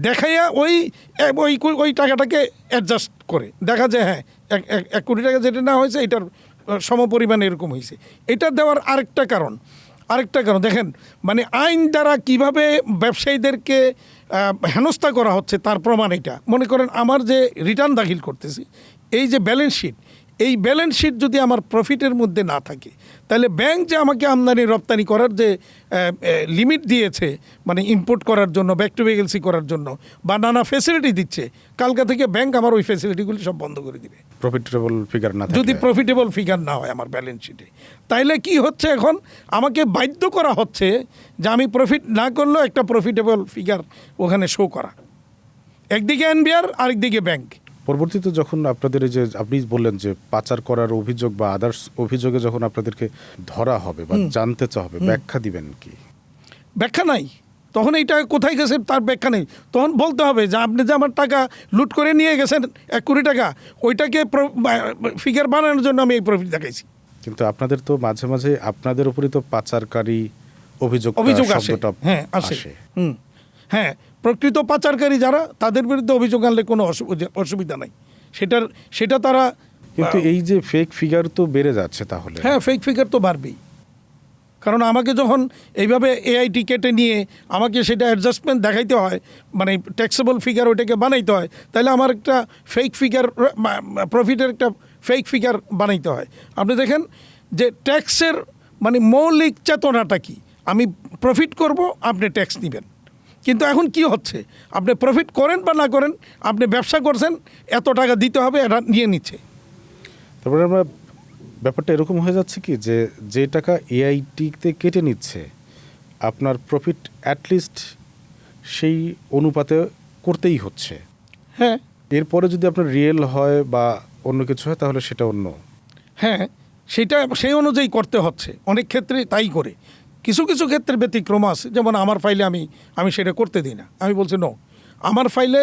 দেখাইয়া ওই টাকাটাকে অ্যাডজাস্ট করে দেখা যায় হ্যাঁ 1 কোটি টাকা যেটা না হয়েছে এটার সমপরিমাণ এরকম হয়েছে। এটা দেওয়ার আরেকটা কারণ দেখেন, মানে আইন দ্বারা কিভাবে ব্যবসায়ীদেরকে হেনস্থা করা হচ্ছে তার প্রমাণ এটা। মনে করেন আমার যে রিটার্ন দাখিল করতেছি, এই যে ব্যালেন্স শিট, এই ব্যালেন্স শিট যদি আমার প্রফিটের মধ্যে না থাকে, তাহলে ব্যাংক যে আমাকে আমদানি রপ্তানি করার যে লিমিট দিয়েছে, মানে ইম্পোর্ট করার জন্য, ব্যাক টু ভেহিকলসি করার জন্য বা নানা ফ্যাসিলিটি দিচ্ছে, কালকা থেকে ব্যাংক আমার ওই ফ্যাসিলিটিগুলি সব বন্ধ করে দিবে প্রফিটেবল ফিগার না থাকলে। যদি প্রফিটেবল ফিগার না হয় আমার ব্যালেন্স শিটে। তাইলে কি হচ্ছে, এখন আমাকে বাধ্য করা হচ্ছে যে আমি প্রফিট না করলেও একটা প্রফিটেবল ফিগার ওখানে শো করা, একদিকে এনবিআর আরেকদিকে ব্যাংক। পরবর্তীতে যখন আপনাদের এই যে আপনি বললেন যে পাচার করার অভিযোগ বা আদার্স অভিযোগে যখন আপনাদেরকে ধরা হবে বা জানতে চাওয়া হবে, ব্যাখ্যা দিবেন কি? ব্যাখ্যা নাই, তখন এই টাকা কোথায় গেছে তার ব্যাখ্যা নেই। তখন বলতে হবে যে আপনি যে আমার টাকা লুট করে নিয়ে গেছেন 1 কোটি টাকা, ওইটাকে ফিগার বানানোর জন্য আমি এই প্রফিট দেখাইছি। কিন্তু আপনাদের তো মাঝে মাঝে আপনাদের উপরই তো পাচারকারী অভিযোগ আসে। হ্যাঁ, আসে। হ্যাঁ, প্রকৃত পাচারকারী যারা, তাদের বিরুদ্ধে অভিযোগ আনলে কোনো অসুবিধা নাই। সেটা তারা, কিন্তু এই যে ফেক ফিগার তো বেড়ে যাচ্ছে তাহলে। হ্যাঁ, ফেক ফিগার তো বাড়বেই, কারণ আমাকে যখন এইভাবে এআইটি কেটে নিয়ে আমাকে সেটা অ্যাডজাস্টমেন্ট দেখাইতে হয়, মানে ট্যাক্সেবল ফিগার ওইটাকে বানাইতে হয়, তাহলে আমার একটা ফেক ফিগার, প্রফিটের একটা ফেক ফিগার বানাইতে হয়। আপনি দেখেন যে ট্যাক্সের মানে মৌলিক চেতনাটা কি, আমি প্রফিট করব, আপনি ট্যাক্স নেবেন। কিন্তু এখন কি হচ্ছে, আপনি প্রফিট করেন বা না করেন, আপনি ব্যবসা করছেন, এত টাকা দিতে হবে, এটা নিয়ে নিচ্ছে। তারপরে আমরা ব্যাপারটা এরকম হয়ে যাচ্ছে কি যে টাকা এআইটিতে কেটে নিচ্ছে, আপনার প্রফিট অ্যাটলিস্ট সেই অনুপাতে করতেই হচ্ছে। হ্যাঁ, এরপরে যদি আপনার রিয়েল হয় বা অন্য কিছু হয় তাহলে সেটা অন্য। হ্যাঁ, সেটা সেই অনুযায়ী করতে হচ্ছে, অনেক ক্ষেত্রে তাই করে। কিছু ক্ষেত্রে ব্যতিক্রম আছে, যেমন আমার ফাইলে আমি সেটা করতে দিই না। আমি বলছি নো, আমার ফাইলে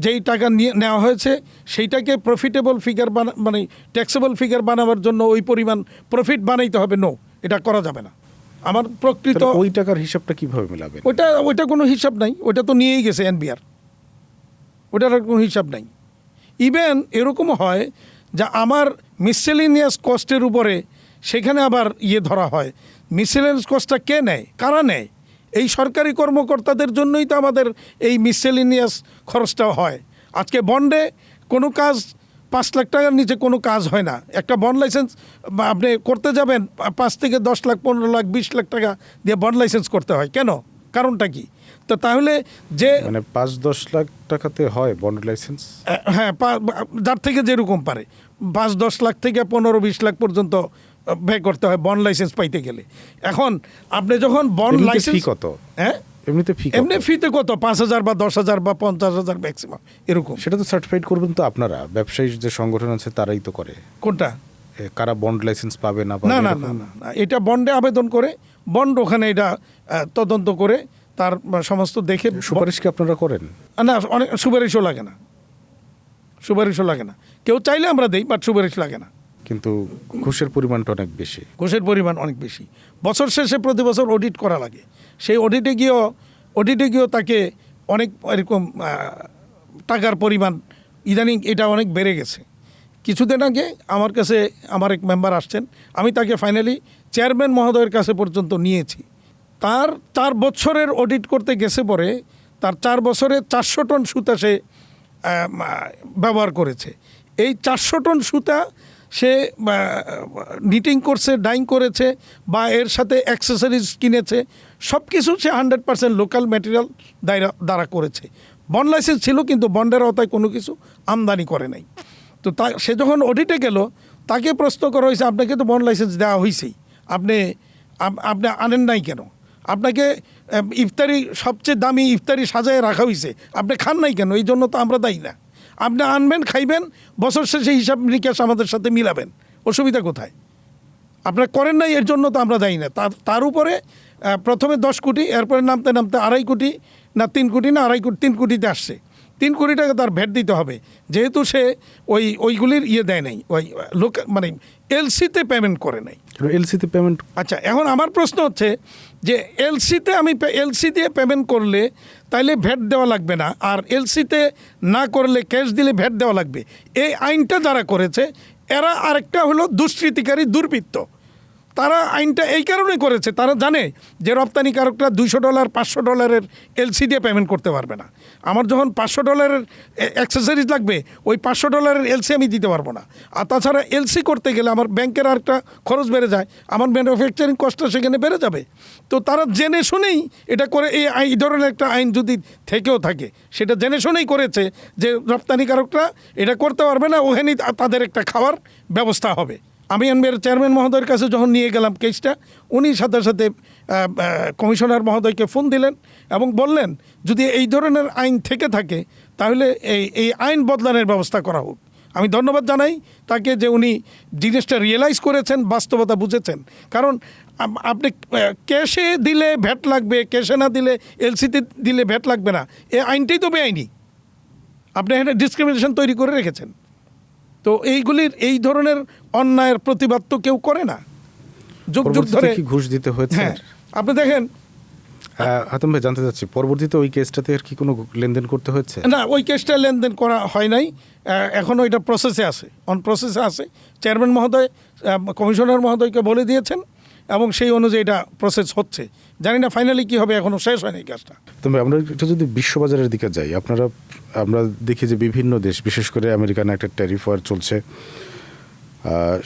যেই টাকা নেওয়া হয়েছে সেইটাকে প্রফিটেবল ফিগার মানে ট্যাক্সেবল ফিগার বানাবার জন্য ওই পরিমাণ প্রফিট বানাইতে হবে, নো, এটা করা যাবে না। আমার প্রকৃত ওই টাকার হিসাবটা কিভাবে মেলাবেন? ওইটা কোনো হিসাব নাই, ওইটা তো নিয়েই গেছে এনবিআর, ওইটার কোনো হিসাব নাই। ইভেন এরকমও হয় যে আমার মিসেলেনিয়াস কস্টের উপরে সেখানে আবার ধরা হয়। মিসেলেনিয়াস কস্টটা কে নেয়, কারা নেয়? এই সরকারি কর্মকর্তাদের জন্যই তো আমাদের এই মিসেলেনিয়াস খরচটা হয়। আজকে বন্ডে কোনো কাজ 5 লাখ টাকার নিচে কোনো কাজ হয় না। একটা বন্ড লাইসেন্স আপনি করতে যাবেন 5 থেকে 10 লাখ, 15 লাখ, 20 লাখ টাকা দিয়ে বন্ড লাইসেন্স করতে হয়। কেন? কারণটা কি? তো তাহলে যে মানে 5-10 লাখ টাকাতে হয় বন্ড লাইসেন্স? হ্যাঁ, যার থেকে যেরকম পারে 5-10 লাখ থেকে 15-20 লাখ পর্যন্ত ব্যয় করতে হয় বন্ড লাইসেন্স পাইতে গেলে। এখন আপনি যখন বন্ড লাইসেন্স কত? হ্যাঁ, এমনি ফিতে কত? 5,000 বা 10,000 বা 50,000 ম্যাক্সিমাম এরকম। সেটা তো সার্টিফাইড করবেন তো আপনারা, ব্যবসায়ী যে সংগঠন আছে তারাই তো করে। কোনটা? কারা বন্ড লাইসেন্স পাবে না না, এটা বন্ডে আবেদন করে, বন্ড ওখানে এটা তদন্ত করে তার সমস্ত দেখে। সুপারিশ কি আপনারা করেন? না, অনেক সুপারিশও লাগে না। কেউ চাইলে আমরা দেই, বাট সুপারিশ লাগে না। কিন্তু ঘুষের পরিমাণটা অনেক বেশি। ঘুষের পরিমাণ অনেক বেশি। বছর শেষে প্রতি বছর অডিট করা লাগে। সেই অডিটে গিয়েও তাকে অনেক এরকম টাকার পরিমাণ ইদানিং এটা অনেক বেড়ে গেছে। কিছুদিন আগে আমার কাছে আমার এক মেম্বার আসছেন, আমি তাকে ফাইনালি চেয়ারম্যান মহোদয়ের কাছে পর্যন্ত নিয়েছি। তার 4 বছরের অডিট করতে গেছে পরে তার 4 বছরে 400 টন সুতা সে ব্যবহার করেছে। এই 400 টন সুতা সে নিটিং করছে, ডাইং করেছে বা এর সাথে অ্যাক্সেসরিজ কিনেছে, সব কিছু সে 100% লোকাল ম্যাটেরিয়াল দ্বারা করেছে। বন্ড লাইসেন্স ছিল কিন্তু বন্ডের আওতায় কোনো কিছু আমদানি করে নাই। তো সে যখন অডিটে গেল, তাকে প্রশ্ন করা হয়েছে আপনাকে তো বন্ড লাইসেন্স দেওয়া হয়েছেই, আপনি আনেন নাই কেন? আপনাকে ইফতারি সবচেয়ে দামি ইফতারি সাজায় রাখা হয়েছে, আপনি খান নাই কেন? এই জন্য তো আমরা দায়ী না। আপনি আনবেন, খাইবেন, বছর শেষে হিসাব নিকাশ আমাদের সাথে মিলাবেন, অসুবিধা কোথায়? আপনারা করেন নাই, এর জন্য তো আমরা দায়ী না। তার উপরে প্রথমে 10 কোটি, এরপরে নামতে নামতে 2.5 কোটি না 3 কোটি না 2.5 কোটি 3 কোটিতে আসছে। 3 কোটি টাকা তার ভ্যাট দিতে হবে, যেহেতু সে ওইগুলির দেয় নাই, ওই লোক মানে এলসিতে পেমেন্ট করে নাই। এলসিতে পেমেন্ট, আচ্ছা, এখন আমার প্রশ্ন হচ্ছে যে এলসি দিয়ে পেমেন্ট করলে তাইলে ভ্যাট দেওয়া লাগবে না, আর এলসিতে না করলে ক্যাশ দিলে ভ্যাট দেওয়া লাগবে। এই আইনটা যারা করেছে এরা আরেকটা হলো দুষ্কৃতিকারী, দুর্বৃত্ত। তারা আইনটা এই কারণে করেছে, তারা জানে যে রপ্তানিকারকরা $200 $500 এলসি দিয়ে পেমেন্ট করতে পারবে না। আমার যখন $500 অ্যাক্সেসরিজ লাগবে, ওই $500 এলসি আমি দিতে পারবো না। আর তাছাড়া এলসি করতে গেলে আমার ব্যাংকের আরেকটা খরচ বেড়ে যায়, আমার ম্যানুফ্যাকচারিং কস্টটা সেখানে বেড়ে যাবে। তো তারা জেনে শুনেই এটা করে, এই ধরনের একটা আইন যদি থেকেও থাকে, সেটা জেনে শুনেই করেছে যে রপ্তানিকারকরা এটা করতে পারবে না, ওখানেই তাদের একটা খাওয়ার ব্যবস্থা হবে। আমি এনবিআর চেয়ারম্যান মহোদয়ের কাছে যখন নিয়ে গেলাম কেসটা, উনি সাথে সাথে কমিশনার মহোদয়কে ফোন দিলেন এবং বললেন যদি এই ধরনের আইন থেকে থাকে তাহলে এই আইন বদলানোর ব্যবস্থা করা হোক। আমি ধন্যবাদ জানাই তাকে যে উনি জিনিসটা রিয়েলাইজ করেছেন, বাস্তবতা বুঝেছেন। কারণ আপনি ক্যাশে দিলে ভ্যাট লাগবে, ক্যাশে না দিলে এলসিতে দিলে ভ্যাট লাগবে না, এই আইনটাই তো বেআইনি। আপনি এখানে ডিসক্রিমিনেশন তৈরি করে রেখেছেন। তো এই ধরনের অন্যায়ের প্রতিবাদ তো কেউ করে না। যুগ যুগ ধরে কি ঘুষ দিতে হয়েছে? হ্যাঁ, আপনি দেখেন। হাতেম ভাই, জানতে চাচ্ছি পরবর্তীতে ওই কেসটাতে আর কি কোনো লেনদেন করতে হয়েছে? না, ওই কেসটা লেনদেন করা হয় নাই, এখনও এটা প্রসেসে আছে, প্রসেসে আছে। চেয়ারম্যান মহোদয় কমিশনার মহোদয়কে বলে দিয়েছেন এবং সেই অনুযায়ী এটা প্রসেস হচ্ছে। জানি না ফাইনালি কী হবে, এখনও শেষ হয়নি কাজটা। তবে আমরা একটু যদি বিশ্ববাজারের দিকে যাই, আমরা দেখি যে বিভিন্ন দেশ, বিশেষ করে আমেরিকান একটা ট্যারিফ ওয়ার চলছে,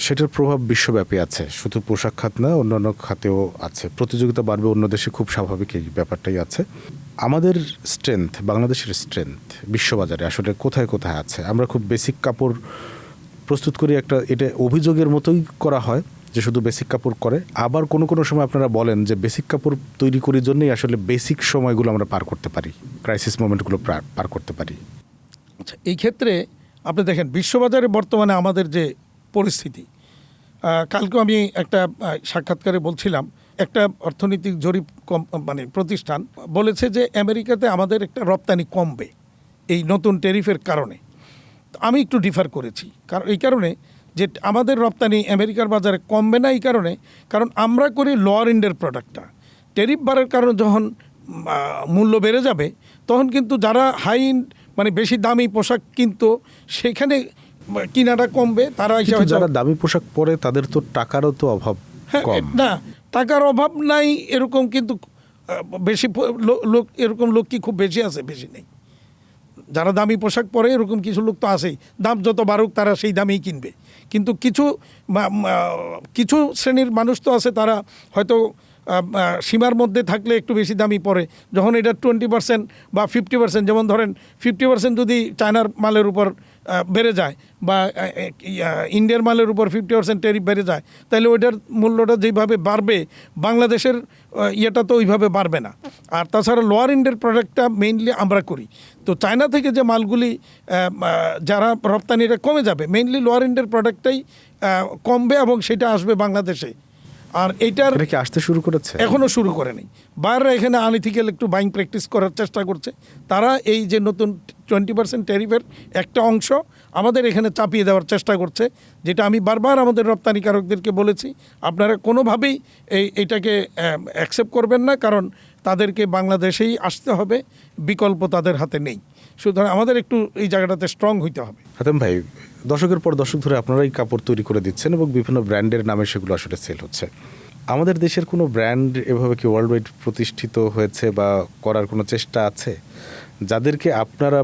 সেটার প্রভাব বিশ্বব্যাপী আছে, শুধু পোশাক খাত না, অন্যান্য খাতেও আছে। প্রতিযোগিতা বাড়বে অন্য দেশে, খুব স্বাভাবিক, এই ব্যাপারটাই আছে। আমাদের স্ট্রেংথ, বাংলাদেশের স্ট্রেংথ বিশ্ববাজারে আসলে কোথায় কোথায় আছে? আমরা খুব বেসিক কাপড় প্রস্তুত করি, এটা অভিযোগের মতোই করা হয় যে শুধু বেসিক কাপড় করে। আবার কোনো কোনো সময় আপনারা বলেন যে বেসিক কাপড় তৈরি করার জন্যই আসলে বেসিক সময়গুলো আমরা পার করতে পারি, ক্রাইসিস মোমেন্টগুলো পার করতে পারি। আচ্ছা, এই ক্ষেত্রে আপনি দেখেন বিশ্ববাজারে বর্তমানে আমাদের যে পরিস্থিতি, কালকে আমি একটা সাক্ষাৎকারে বলছিলাম, একটা অর্থনৈতিক জরিপ প্রতিষ্ঠান বলেছে যে আমেরিকাতে আমাদের একটা রপ্তানি কমবে এই নতুন ট্যারিফের কারণে। আমি একটু ডিফার করেছি, কারণ এই কারণে যে আমাদের রপ্তানি আমেরিকার বাজারে কমবে না, এই কারণে কারণ আমরা করি লোয়ার এন্ডের প্রোডাক্টটা। ট্যারিফ বাড়ার কারণে যখন মূল্য বেড়ে যাবে, তখন কিন্তু যারা হাই এন্ড বেশি দামি পোশাক কিনতো, সেখানে কিনাটা কমবে। তারা যারা দামি পোশাক পরে তাদের তো টাকারও তো অভাব কম না, টাকার অভাব নাই এরকম, কিন্তু বেশি লোক, এরকম লোক কি খুব বেশি আছে? বেশি নেই। যারা দামি পোশাক পরে এরকম কিছু লোক তো আছেই, দাম যত বাড়ুক তারা সেই দামেই কিনবে। কিন্তু কিছু শ্রেণীর মানুষ তো আছে, তারা হয়তো সীমার মধ্যে থাকলে একটু বেশি দামি পড়ে। যখন এটা 20% বা 50%, যেমন ধরেন 50% যদি চায়নার মালের উপর বেড়ে যায় বা ইন্ডিয়ার মালের উপর 50% ট্যারিফ বেড়ে যায়, তাহলে ওইটার মূল্যটা যেইভাবে বাড়বে, বাংলাদেশের ইয়েটা তো ওইভাবে বাড়বে না। আর তাছাড়া লোয়ার এন্ডের প্রোডাক্টটা মেইনলি আমরা করি। তো চায়না থেকে যে মালগুলি যারা রপ্তানিটা কমে যাবে, মেইনলি লোয়ার এন্ডের প্রোডাক্টটাই কমবে এবং সেটা আসবে বাংলাদেশে। আর এইটার কি আসতে শুরু করেছে? এখনও শুরু করেনি। বাইরেরা এখানে আনইথিক্যাল একটু বাইং প্র্যাকটিস করার চেষ্টা করছে। তারা এই যে নতুন 20% ট্যারিফের একটা অংশ আমাদের এখানে চাপিয়ে দেওয়ার চেষ্টা করছে, যেটা আমি বারবার আমাদের রপ্তানিকারকদেরকে বলেছি, আপনারা কোনোভাবেই এইটাকে অ্যাকসেপ্ট করবেন না, কারণ তাদেরকে বাংলাদেশেই আসতে হবে, বিকল্প তাদের হাতে নেই। সুতরাং আমাদের একটু এই জায়গাটাতে স্ট্রং হইতে হবে। হাতেম ভাই, দশকের পর দশক ধরে আপনারাই কাপড় তৈরি করে দিচ্ছেন এবং বিভিন্ন ব্র্যান্ডের নামে সেগুলো আসলে সেল হচ্ছে। আমাদের দেশের কোনো ব্র্যান্ড এভাবে কি ওয়ার্ল্ড ওয়াইড প্রতিষ্ঠিত হয়েছে বা করার কোনো চেষ্টা আছে, যাদেরকে আপনারা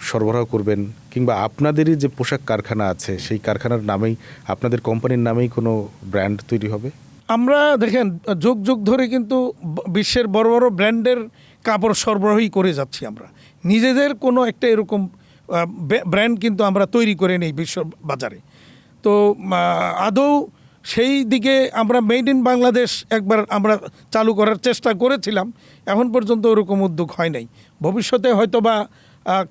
সরবরাহ করবেন, কিংবা আপনাদেরই যে পোশাক কারখানা আছে সেই কারখানার নামেই, আপনাদের কোম্পানির নামেই কোনো ব্র্যান্ড তৈরি হবে? আমরা দেখেন যুগ যুগ ধরে কিন্তু বিশ্বের বড় বড় ব্র্যান্ডের কাপড় সরবরাহই করে যাচ্ছি। আমরা নিজেদের কোনো একটা এরকম ব্র্যান্ড কিন্তু আমরা তৈরি করে নেই বিশ্ব বাজারে। তো আদৌ সেই দিকে আমরা মেড ইন বাংলাদেশ একবার আমরা চালু করার চেষ্টা করেছিলাম, এখন পর্যন্ত ওরকম উদ্যোগ হয় নাই। ভবিষ্যতে হয়তো বা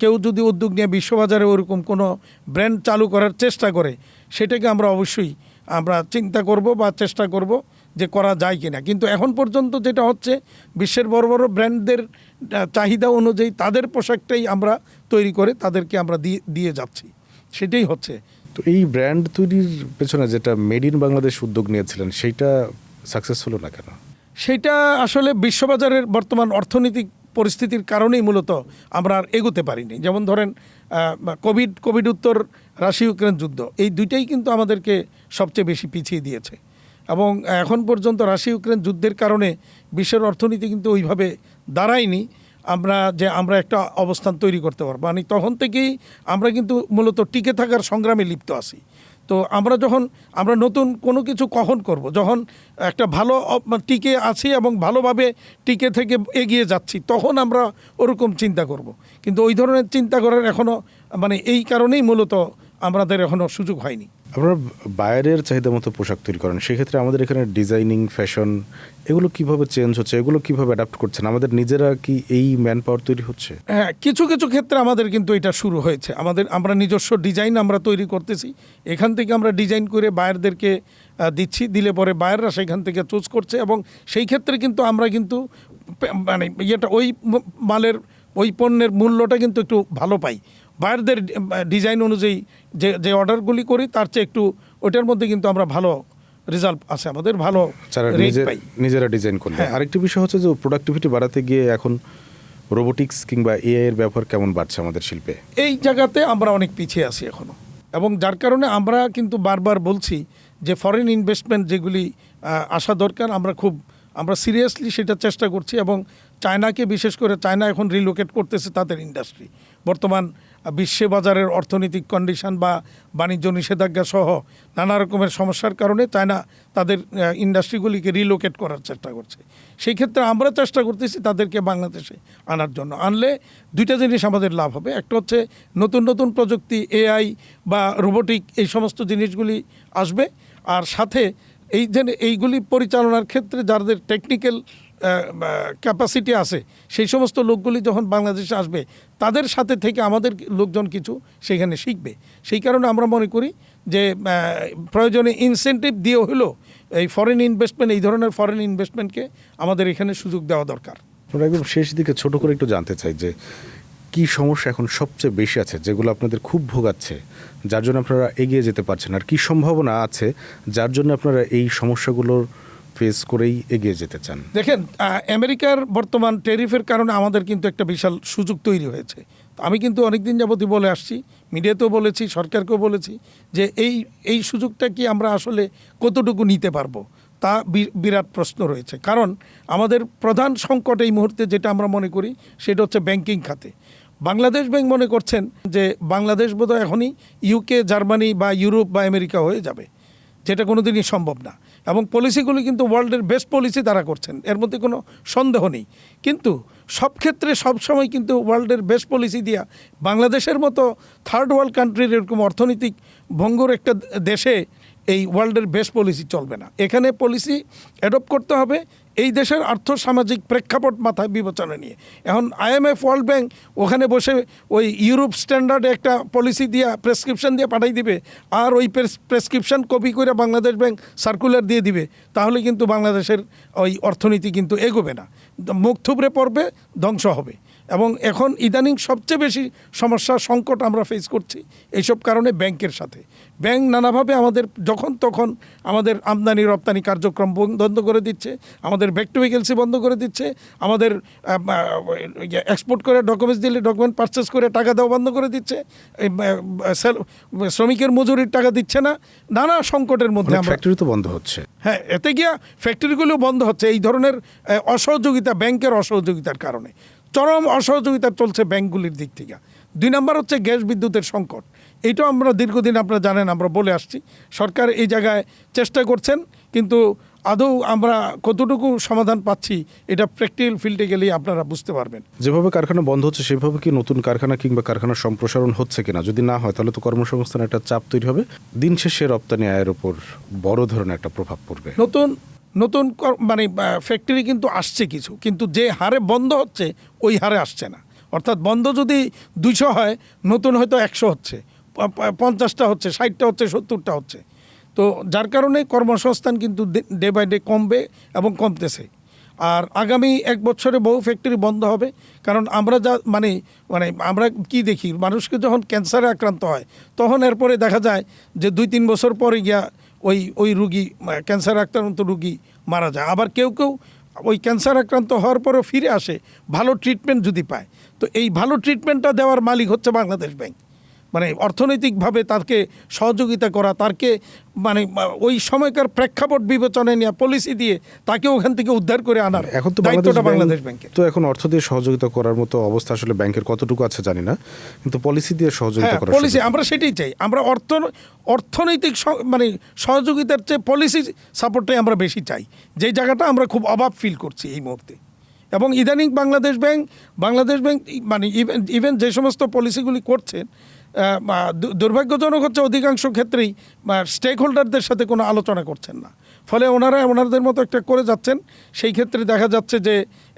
কেউ যদি উদ্যোগ নিয়ে বিশ্ববাজারে ওরকম কোনো ব্র্যান্ড চালু করার চেষ্টা করে, সেটাকে আমরা অবশ্যই আমরা চিন্তা করব বা চেষ্টা করব যে করা যায় কিনা। কিন্তু এখন পর্যন্ত যেটা হচ্ছে, বিশ্বের বড় বড় ব্র্যান্ডদের চাহিদা অনুযায়ী তাদের পোশাকটাই আমরা তৈরি করে তাদেরকে আমরা দিয়ে যাচ্ছি, সেটাই হচ্ছে। তো এই ব্র্যান্ড তৈরির পেছনে যেটা মেড ইন বাংলাদেশ উদ্যোগ নিয়েছিলেন, সেইটা সাকসেস হলো না কেন? সেইটা আসলে বিশ্ববাজারের বর্তমান অর্থনৈতিক পরিস্থিতির কারণেই মূলত আমরা আর এগোতে পারিনি। যেমন ধরেন কোভিড উত্তর রাশিয়া ইউক্রেন যুদ্ধ, এই দুইটাই কিন্তু আমাদেরকে সবচেয়ে বেশি পিছিয়ে দিয়েছে। এবং এখন পর্যন্ত রাশিয়া ইউক্রেন যুদ্ধের কারণে বিশ্বের অর্থনীতি কিন্তু ওইভাবে দাঁড়ায়নি আমরা একটা অবস্থান তৈরি করতে পারবো। মানে তখন থেকেই আমরা কিন্তু মূলত টিকে থাকার সংগ্রামে লিপ্ত আছি। তো আমরা নতুন কোনো কিছু কখন করব, যখন একটা ভালো টিকে আছি এবং ভালোভাবে টিকে থেকে এগিয়ে যাচ্ছি, তখন আমরা ওরকম চিন্তা করব। কিন্তু ওই ধরনের চিন্তা করার এখনও এই কারণেই মূলত আমাদের এখনও সুযোগ হয়নি। আপনারা বাইরের চাহিদা মতো পোশাক তৈরি করেন, সেক্ষেত্রে আমাদের এখানে ডিজাইনিং, ফ্যাশন, এগুলো কিভাবে চেঞ্জ হচ্ছে, এগুলো কিভাবে অ্যাডাপ্ট করছেন? আমাদের নিজেরা কি এই ম্যান পাওয়ার তৈরি হচ্ছে? হ্যাঁ, কিছু কিছু ক্ষেত্রে আমাদের কিন্তু এটা শুরু হয়েছে। আমরা নিজস্ব ডিজাইন আমরা তৈরি করতেছি, এখান থেকে আমরা ডিজাইন করে বায়ারদেরকে দিচ্ছি, দিলে পরে বায়াররা সেখান থেকে চুজ করছে। এবং সেই ক্ষেত্রে কিন্তু আমরা কিন্তু ওই পণ্যের মূল্যটা কিন্তু একটু ভালো পাই। বায়ারদের ডিজাইন অনুযায়ী যে অর্ডারগুলি করি, তার চেয়ে একটু ওইটার মধ্যে কিন্তু আমরা ভালো রেজাল্ট আছে, আমাদের ভালো রেট পাই নিজেরা ডিজাইন করলে। আরেকটি বিষয় হচ্ছে যে প্রোডাক্টিভিটি বাড়াতে গিয়ে এখন রোবোটিক্স কিংবা এআই এর ব্যবহার কেমন বাড়ছে আমাদের শিল্পে? এই জায়গাতে আমরা অনেক পিছিয়ে আছি এখনও, এবং যার কারণে আমরা কিন্তু বারবার বলছি যে ফরেন ইনভেস্টমেন্ট যেগুলি আসা দরকার, আমরা সিরিয়াসলি সেটা চেষ্টা করছি। এবং চায়নাকে, বিশেষ করে চায়না এখন রিলোকেট করতেছে তাদের ইন্ডাস্ট্রি। বর্তমান বিশ্ব বাজারের অর্থনৈতিক কন্ডিশন বা বাণিজ্য নিষেধাজ্ঞা সহ নানা রকমের সমস্যার কারণে চায়না তাদের ইন্ডাস্ট্রিগুলিকে রিলোকেট করার চেষ্টা করছে। সেই ক্ষেত্রে আমরা চেষ্টা করতেছি তাদেরকে বাংলাদেশে আনার জন্য। আনলে দুইটা জিনিস আমাদের লাভ হবে। একটা হচ্ছে নতুন নতুন প্রযুক্তি, এআই বা রোবোটিক, এই সমস্ত জিনিসগুলি আসবে। আর সাথে এইগুলি পরিচালনার ক্ষেত্রে যাদের টেকনিক্যাল ক্যাপাসিটি আছে, সেই সমস্ত লোকগুলি যখন বাংলাদেশে আসবে, তাদের সাথে থেকে আমাদের লোকজন কিছু সেখানে শিখবে। সেই কারণে আমরা মনে করি যে প্রয়োজনে ইনসেন্টিভ দিয়ে হলেও এই এই ধরনের ফরেন ইনভেস্টমেন্টকে আমাদের এখানে সুযোগ দেওয়া দরকার। আমরা একদম শেষ দিকে ছোট করে একটু জানতে চাই যে কি সমস্যা এখন সবচেয়ে বেশি আছে, যেগুলো আপনাদের খুব ভোগাচ্ছে, যার জন্য আপনারা এগিয়ে যেতে পারছেন, আর কি সম্ভাবনা আছে যার জন্য আপনারা এই সমস্যাগুলোর ফেস করেই এগিয়ে যেতে চান? দেখেন, আমেরিকার বর্তমান ট্যারিফের কারণে আমাদের কিন্তু একটা বিশাল সুযোগ তৈরি হয়েছে। আমি কিন্তু অনেকদিন যাবতই বলে আসছি, মিডিয়াতেও বলেছি, সরকারকেও বলেছি যে এই সুযোগটা কি আমরা আসলে কতটুকু নিতে পারবো, তা বিরাট প্রশ্ন রয়েছে। কারণ আমাদের প্রধান সংকট এই মুহূর্তে যেটা আমরা মনে করি, সেটা হচ্ছে ব্যাংকিং খাতে। বাংলাদেশ ব্যাংক মনে করছেন যে বাংলাদেশ বোধহয় এখনই ইউকে, জার্মানি বা ইউরোপ বা আমেরিকা হয়ে যাবে, যেটা কোনো দিনই সম্ভব না। এবং পলিসিগুলি কিন্তু ওয়ার্ল্ডের বেস্ট পলিসি তারা করছেন, এর মধ্যে কোনো সন্দেহ নেই। কিন্তু সব ক্ষেত্রে সবসময় কিন্তু ওয়ার্ল্ডের বেস্ট পলিসি দিয়া বাংলাদেশের মতো থার্ড ওয়ার্ল্ড কান্ট্রির এরকম অর্থনৈতিক ভঙ্গুর একটা দেশে এই ওয়ার্ল্ডের বেস্ট পলিসি চলবে না। এখানে পলিসি অ্যাডপ্ট করতে হবে এই দেশের আর্থসামাজিক প্রেক্ষাপট মাথায় বিবেচনা নিয়ে। এখন IMF, ওয়ার্ল্ড ব্যাংক ওখানে বসে ওই ইউরোপ স্ট্যান্ডার্ডে একটা পলিসি দিয়ে প্রেসক্রিপশন দিয়ে পাঠাই দিবে, আর ওই প্রেসক্রিপশন কপি করে বাংলাদেশ ব্যাংক সার্কুলার দিয়ে দিবে, তাহলে কিন্তু বাংলাদেশের ওই অর্থনীতি কিন্তু এগোবে না, মুখ থুবড়ে পড়বে, ধ্বংস হবে। এবং এখন ইদানিং সবচেয়ে বেশি সমস্যা, সংকট আমরা ফেস করছি এইসব কারণে ব্যাংকের সাথে। ব্যাংক নানাভাবে আমাদের যখন তখন আমাদের আমদানি রপ্তানি কার্যক্রম বন্ধ করে দিচ্ছে, আমাদের ব্যাক টু ভেহিকেলসি বন্ধ করে দিচ্ছে, আমাদের এক্সপোর্ট করে ডকুমেন্টস দিলে ডকুমেন্ট পারচেস করে টাকা দেওয়া বন্ধ করে দিচ্ছে, শ্রমিকের মজুরির টাকা দিচ্ছে না। নানা সংকটের মধ্যে ফ্যাক্টরি তো বন্ধ হচ্ছে। হ্যাঁ, এতে গিয়া ফ্যাক্টরিগুলো বন্ধ হচ্ছে। এই ধরনের অসহযোগিতা, ব্যাংকের অসহযোগিতার কারণে চরম অসহযোগিতা চলছে ব্যাংকগুলির দিক থেকে, 2 নাম্বার হচ্ছে গ্যাস বিদ্যুতের সংকট। এইটাও আমরা দীর্ঘদিন আপনারা জানেন আমরা বলে আসছি, সরকার এই জায়গায় চেষ্টা করছেন, কিন্তু আদৌ আমরা কতটুকু সমাধান পাচ্ছি এটা প্র্যাকটিক্যাল ফিল্ডে গেলেই আপনারা বুঝতে পারবেন। যেভাবে কারখানা বন্ধ হচ্ছে সেভাবে কি নতুন কারখানা কিংবা কারখানার সম্প্রসারণ হচ্ছে কিনা? যদি না হয় তাহলে তো কর্মসংস্থানে একটা চাপ তৈরি হবে, দিন শেষে রপ্তানি আয়ের উপর বড় ধরনের একটা প্রভাব পড়বে। নতুন মানে ফ্যাক্টরি কিন্তু আসছে কিছু, কিন্তু যে হারে বন্ধ হচ্ছে ওই হারে আসছে না। অর্থাৎ বন্ধ যদি 200 হয়, নতুন হয়তো 100 হচ্ছে, 50টা হচ্ছে, 60টা হচ্ছে, 70টা হচ্ছে। তো যার কারণে কর্মসংস্থান কিন্তু ডে বাই ডে কমবে এবং কমতেছে। আর আগামী 1 বছরে বহু ফ্যাক্টরি বন্ধ হবে, কারণ আমরা যা মানে আমরা কি দেখি, মানুষকে যখন ক্যান্সারে আক্রান্ত হয় তখন এরপরে দেখা যায় যে 2-3 বছর পরে গিয়া ওই রুগী, ক্যান্সার আক্রান্ত রুগী মারা যায়। আবার কেউ ওই ক্যান্সার আক্রান্ত হওয়ার পরেও ফিরে আসে ভালো ট্রিটমেন্ট যদি পায়। তো এই ভালো ট্রিটমেন্টটা দেওয়ার মালিক হচ্ছে বাংলাদেশ ব্যাংক। মানে অর্থনৈতিকভাবে তাকে সহযোগিতা করা, তাকে মানে ওই সময়কার প্রেক্ষাপট বিবেচনায় নিয়ে পলিসি দিয়ে তাকে ওখান থেকে উদ্ধার করে আনার এখন তো দায়িত্বটা বাংলাদেশ ব্যাংকের। তো এখন অর্থ দিয়ে সহযোগিতা করার মতো অবস্থা আসলে ব্যাংকের কতটুকু আছে জানি না, কিন্তু পলিসি দিয়ে সহযোগিতা করা, পলিসি আমরা সেটাই চাই। আমরা অর্থনৈতিক মানে সহযোগিতার চেয়ে পলিসি সাপোর্টটাই আমরা বেশি চাই, যেই জায়গাটা আমরা খুব অভাব ফিল করছি এই মুহূর্তে। এবং ইদানিং বাংলাদেশ ব্যাংক মানে ইভেন যে সমস্ত পলিসিগুলি করছেন, দুর্ভাগ্যজনক হচ্ছে অধিকাংশ ক্ষেত্রেই স্টেক হোল্ডারদের সাথে কোনো আলোচনা করছেন না। ফলে ওনাদের মতো একটা করে যাচ্ছেন। সেই ক্ষেত্রে দেখা যাচ্ছে যে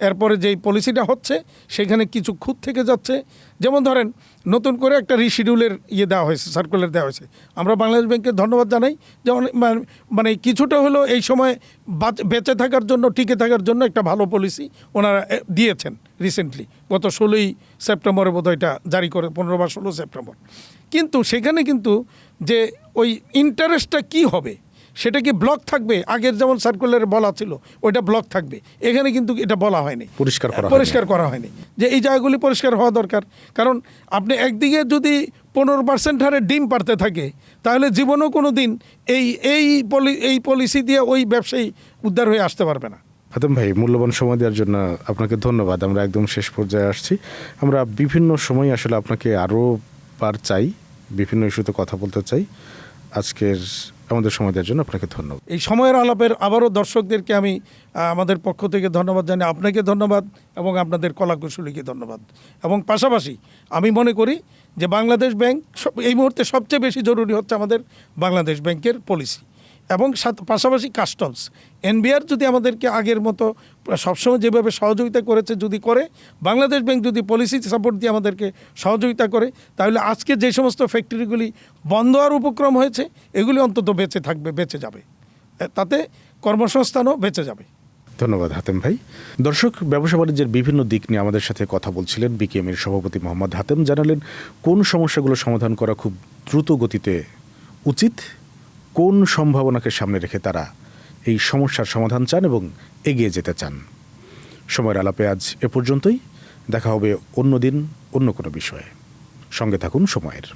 এরপরে যেই পলিসিটা হচ্ছে সেখানে কিছু খুঁত থেকে যাচ্ছে। যেমন ধরেন নতুন করে একটা রিশিডিউলের দেওয়া হয়েছে, সার্কুলার দেওয়া হয়েছে। আমরা বাংলাদেশ ব্যাংকে ধন্যবাদ জানাই, যেমন মানে কিছুটা হলো এই সময় বেঁচে থাকার জন্য, টিকে থাকার জন্য একটা ভালো পলিসি ওনারা দিয়েছেন রিসেন্টলি। গত 16ই সেপ্টেম্বরে বোধহয় এটা জারি করে, 15 বা 16 সেপ্টেম্বর। কিন্তু সেখানে কিন্তু যে ওই ইন্টারেস্টটা কি হবে, সেটা কি ব্লক থাকবে, আগের যেমন সার্কুলারে বলা ছিল ওইটা ব্লক থাকবে, এখানে কিন্তু এটা বলা হয়নি, পরিষ্কার করা হয়নি যে এই জায়গাগুলি পরিষ্কার হওয়া দরকার। কারণ আপনি একদিকে যদি 15% হারে ডিম পারতে থাকে, তাহলে জীবনেও কোনো দিন এই পলিসি দিয়ে ওই ব্যবসায়ী উদ্ধার হয়ে আসতে পারবে না। হাতেম ভাই, মূল্যবান সময় দেওয়ার জন্য আপনাকে ধন্যবাদ। আমরা একদম শেষ পর্যায়ে আসছি। আমরা বিভিন্ন সময় আসলে আপনাকে আরও বার চাই, বিভিন্ন ইস্যুতে কথা বলতে চাই। আজকের আমাদের সময় দেওয়ার জন্য আপনাকে ধন্যবাদ। এই সময়ের আলাপের আবারও দর্শকদেরকে আমি আমাদের পক্ষ থেকে ধন্যবাদ জানাই, আপনাকে ধন্যবাদ এবং আপনাদের কলাকুশলীকে ধন্যবাদ। এবং পাশাপাশি আমি মনে করি যে বাংলাদেশ ব্যাংক এই মুহূর্তে সবচেয়ে বেশি জরুরি হচ্ছে আমাদের বাংলাদেশ ব্যাংকের পলিসি, এবং পাশাপাশি কাস্টমস এনবিআর যদি আমাদেরকে আগের মতো সবসময় যেভাবে সহযোগিতা করেছে যদি করে, বাংলাদেশ ব্যাংক যদি পলিসি সাপোর্ট দিয়ে আমাদেরকে সহযোগিতা করে, তাহলে আজকে যে সমস্ত ফ্যাক্টরিগুলি বন্ধ হওয়ার উপক্রম হয়েছে এগুলি অন্তত বেঁচে যাবে, তাতে কর্মসংস্থানও বেঁচে যাবে। ধন্যবাদ হাতেম ভাই। দর্শক, ব্যবসা বাণিজ্যের বিভিন্ন দিক নিয়ে আমাদের সাথে কথা বলছিলেন বিকেএমের সভাপতি মোহাম্মদ হাতেম। জানালেন কোন সমস্যাগুলো সমাধান করা খুব দ্রুত গতিতে উচিত, কোন সম্ভাবনাকে সামনে রেখে তারা এই সমস্যার সমাধান চান এবং এগিয়ে যেতে চান। সময়ের আলাপে আজ এ পর্যন্তই। দেখা হবে অন্য দিন অন্য কোনো বিষয়ে। সঙ্গে থাকুন সময়ের।